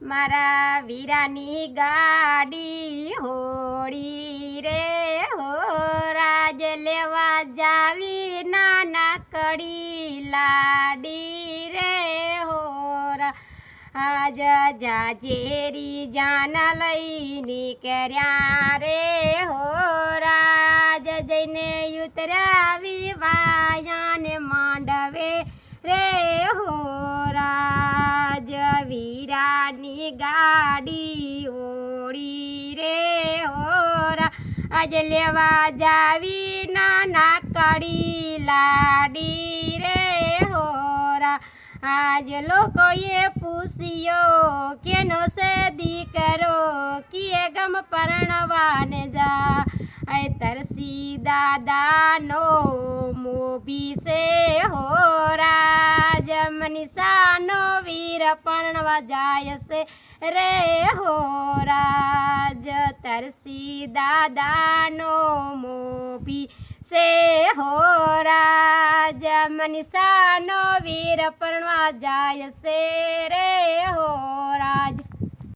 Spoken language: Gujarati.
મારા વીરાની ગાડી હોળી રે હો રાજ લેવા જાવી નાના કડી લાડી રે હોરા આજ જાજેરી જાન લઈને કર્યા રે હોરાજ જઈને ઉતર્યા વિવાયાને માંડવે રે હોરાજ વીરાની ગાડી ઓળી રે હોરા આજ લેવા જાવી નાના કડી લાડી રે હોરા આજ લોકોએ પૂછ્યો કેનો છે દીકરો કિએ ગમ પરણવાને જા આય તરસી દાદાનો મોભી છે હોરાજ મનીષાનો વીર પરણવા જાય છે રે હોરાજ તરસી દાદાનો મોભી છે હોરાજ મનીષાનો વીર પરણવા જાય છે રે હોરાજ।